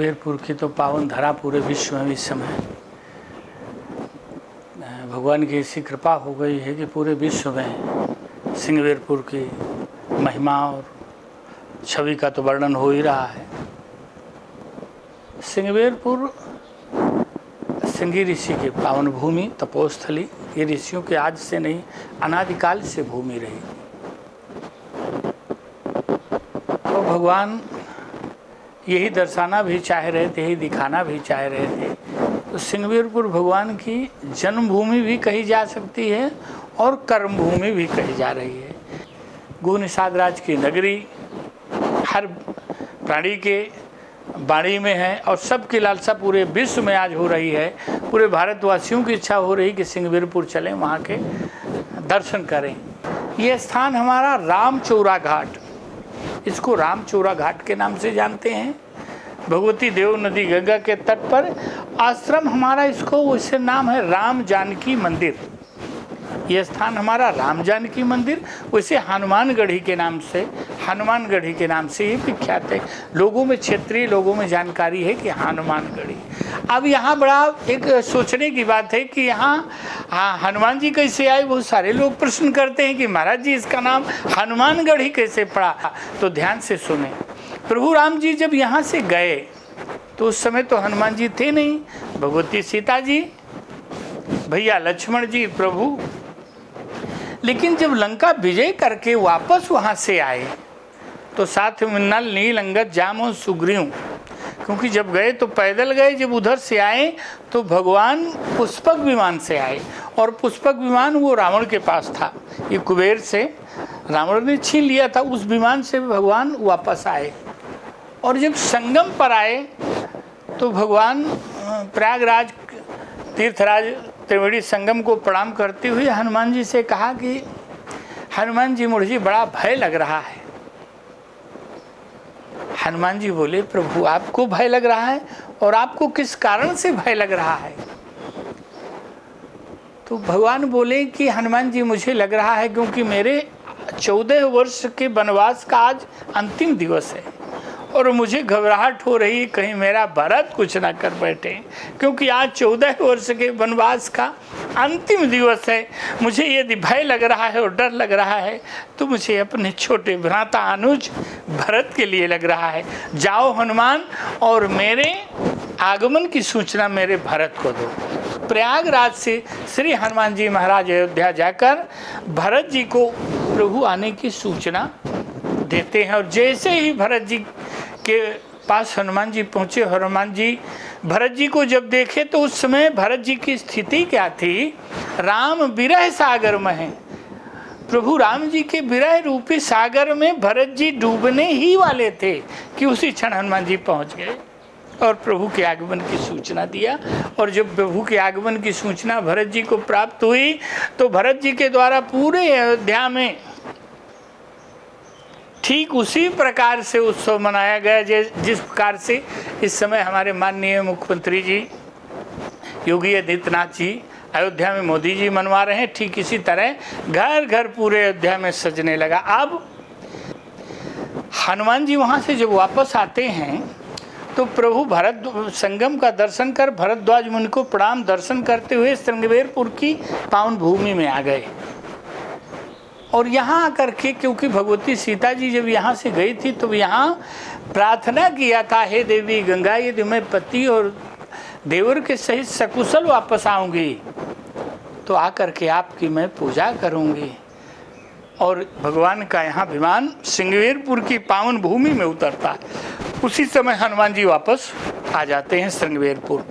सिंगवेरपुर की तो पावन धरा पूरे विश्व में इस समय भगवान की ऐसी कृपा हो गई है कि पूरे विश्व में सिंगवेरपुर की महिमा और छवि का तो वर्णन हो ही रहा है। सिंगवेरपुर सिंगी ऋषि की पावन भूमि, तपोस्थली, ये ऋषियों के आज से नहीं अनादिकाल से भूमि रही। तो भगवान यही दर्शाना भी चाह रहे थे, यही दिखाना भी चाह रहे थे। तो सिंगवेरपुर भगवान की जन्मभूमि भी कही जा सकती है और कर्मभूमि भी कही जा रही है। गो निषाद राज की नगरी हर प्राणी के वाणी में है और सबकी लालसा पूरे विश्व में आज हो रही है। पूरे भारतवासियों की इच्छा हो रही कि सिंगवेरपुर चलें, वहाँ के दर्शन करें। ये स्थान हमारा रामचौरा घाट, इसको रामचौरा घाट के नाम से जानते हैं। भगवती देव नदी गंगा के तट पर आश्रम हमारा, इसको उससे नाम है राम जानकी मंदिर। यह स्थान हमारा राम जानकी मंदिर, वैसे हनुमानगढ़ी के नाम से, हनुमानगढ़ी के नाम से ही विख्यात है। लोगों में, क्षेत्रीय लोगों में जानकारी है कि हनुमानगढ़ी। अब यहाँ बड़ा एक सोचने की बात है कि यहाँ हनुमान जी कैसे आए। बहुत सारे लोग प्रश्न करते हैं कि महाराज जी इसका नाम हनुमानगढ़ी कैसे पड़ा। तो ध्यान से सुने, प्रभु राम जी जब यहाँ से गए तो उस समय तो हनुमान जी थे नहीं, भगवती सीता जी, भैया लक्ष्मण जी, प्रभु। लेकिन जब लंका विजय करके वापस वहाँ से आए तो साथ में नल, नील, अंगद, जाम और सुग्रीव, क्योंकि जब गए तो पैदल गए, जब उधर से आए तो भगवान पुष्पक विमान से आए। और पुष्पक विमान वो रावण के पास था, ये कुबेर से रावण ने छीन लिया था। उस विमान से भगवान वापस आए और जब संगम पर आए तो भगवान प्रयागराज तीर्थराज त्रिवेणी संगम को प्रणाम करते हुए हनुमान जी से कहा कि हनुमान जी, मुझे बड़ा भय लग रहा है। हनुमान जी बोले, प्रभु आपको भय लग रहा है और आपको किस कारण से भय लग रहा है? तो भगवान बोले कि हनुमान जी, मुझे लग रहा है क्योंकि मेरे 14 वर्ष के वनवास का आज अंतिम दिवस है और मुझे घबराहट हो रही है कहीं मेरा भरत कुछ ना कर बैठे, क्योंकि आज 14 वर्ष के वनवास का अंतिम दिवस है। मुझे यदि भय लग रहा है और डर लग रहा है तो मुझे अपने छोटे भ्राता अनुज भरत के लिए लग रहा है। जाओ हनुमान और मेरे आगमन की सूचना मेरे भरत को दो। प्रयागराज से श्री हनुमान जी महाराज अयोध्या जाकर भरत जी को प्रभु आने की सूचना देते हैं। और जैसे ही भरत जी के पास हनुमान जी पहुँचे, हनुमान जी भरत जी को जब देखे तो उस समय भरत जी की स्थिति क्या थी? राम विरह सागर में है। प्रभु राम जी के विरह रूपी सागर में भरत जी डूबने ही वाले थे कि उसी क्षण हनुमान जी पहुँच गए और प्रभु के आगमन की सूचना दिया। और जब प्रभु के आगमन की सूचना भरत जी को प्राप्त हुई तो भरत जी के द्वारा पूरे अयोध्या में ठीक उसी प्रकार से उत्सव मनाया गया जिस प्रकार से इस समय हमारे माननीय मुख्यमंत्री जी योगी आदित्यनाथ जी अयोध्या में मोदी जी मनवा रहे हैं। ठीक इसी तरह घर घर पूरे अयोध्या में सजने लगा। अब हनुमान जी वहाँ से जब वापस आते हैं तो प्रभु भरत संगम का दर्शन कर भरद्वाज मुनि को प्रणाम दर्शन करते हुए सिंगवेरपुर की पावन भूमि में आ गए। और यहाँ आकर के, क्योंकि भगवती सीता जी जब यहाँ से गई थी तो यहाँ प्रार्थना किया था, हे देवी गंगा, यदि मैं पति और देवर के सहित सकुशल वापस आऊँगी तो आकर के आपकी मैं पूजा करूँगी। और भगवान का यहाँ विमान सिंगवेरपुर की पावन भूमि में उतरता है। उसी समय हनुमान जी वापस आ जाते हैं सिंगवेरपुर।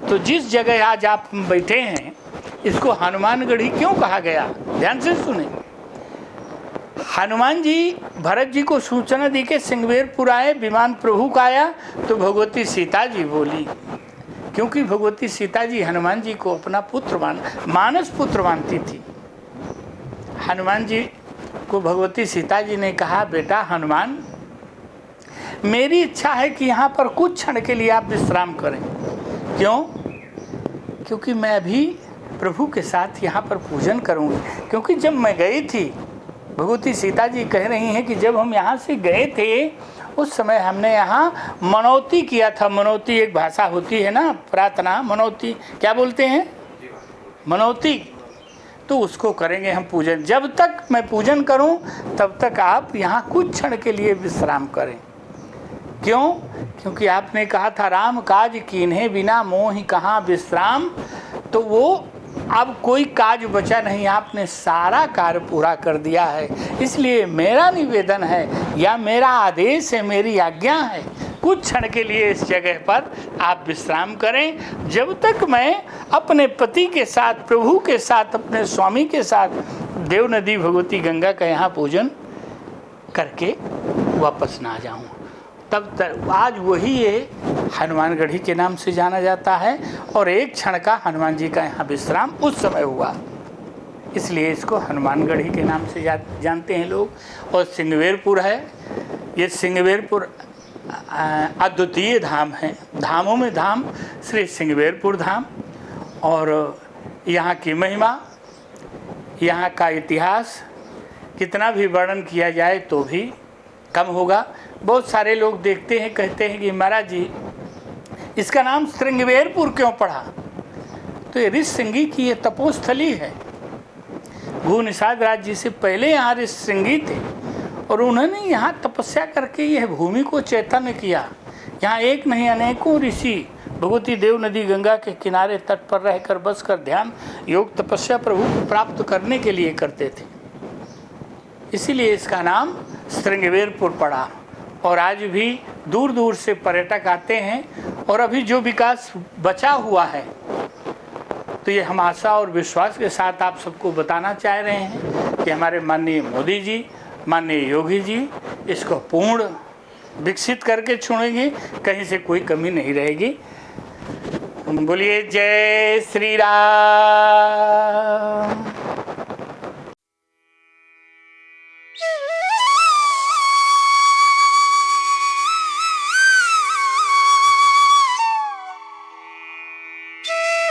तो जिस जगह आज आप बैठे हैं इसको हनुमानगढ़ी क्यों कहा गया? ध्यान से सुने। हनुमान जी भरत जी को सूचना दी के सिंगवेरपुर आए, विमान प्रभु का आया तो भगवती सीता जी बोली, क्योंकि भगवती सीता जी हनुमान जी को अपना पुत्र मानस पुत्र मानती थी। हनुमान जी को भगवती सीता जी ने कहा, बेटा हनुमान, मेरी इच्छा है कि यहाँ पर कुछ क्षण के लिए आप विश्राम करें। क्यों? क्योंकि मैं अभी प्रभु के साथ यहाँ पर पूजन करूँगी। क्योंकि जब मैं गई थी, भगवती सीता जी कह रही हैं कि जब हम यहाँ से गए थे उस समय हमने यहाँ मनौती किया था। मनौती एक भाषा होती है ना, प्रार्थना मनौती क्या बोलते हैं, मनौती। तो उसको करेंगे हम पूजन। जब तक मैं पूजन करूं तब तक आप यहाँ कुछ क्षण के लिए विश्राम करें। क्यों? क्योंकि आपने कहा था राम काज कीन्हे बिना मोहि कहाँ विश्राम। तो वो अब कोई काज बचा नहीं, आपने सारा कार्य पूरा कर दिया है। इसलिए मेरा निवेदन है या मेरा आदेश है, मेरी आज्ञा है, कुछ क्षण के लिए इस जगह पर आप विश्राम करें, जब तक मैं अपने पति के साथ, प्रभु के साथ, अपने स्वामी के साथ देव नदी भगवती गंगा का यहाँ पूजन करके वापस ना जाऊँ। तब तक आज वही ये हनुमानगढ़ी के नाम से जाना जाता है और एक क्षण का हनुमान जी का यहाँ विश्राम उस समय हुआ, इसलिए इसको हनुमानगढ़ी के नाम से जानते हैं लोग। और सिंगवेरपुर है, ये सिंगवेरपुर अद्वितीय धाम है, धामों में धाम श्री सिंगवेरपुर धाम। और यहाँ की महिमा, यहाँ का इतिहास कितना भी वर्णन किया जाए तो भी कम होगा। बहुत सारे लोग देखते हैं, कहते हैं कि महाराज जी इसका नाम श्रृंगवेरपुर क्यों पड़ा? तो ये ऋषिशृंगी की ये तपोस्थली है। भू निषाद राज्य से पहले यहाँ ऋषिशृंगी थे और उन्होंने यहाँ तपस्या करके यह भूमि को चैतन्य किया। यहाँ एक नहीं अनेकों ऋषि भगवती देव नदी गंगा के किनारे तट पर रहकर बसकर ध्यान योग तपस्या प्रभु को प्राप्त करने के लिए करते थे, इसीलिए इसका नाम श्रृंगवेरपुर पड़ा। और आज भी दूर दूर से पर्यटक आते हैं और अभी जो विकास बचा हुआ है, तो ये हम आशा और विश्वास के साथ आप सबको बताना चाह रहे हैं कि हमारे माननीय मोदी जी, माननीय योगी जी इसको पूर्ण विकसित करके छोड़ेंगे, कहीं से कोई कमी नहीं रहेगी। बोलिए जय श्री राम।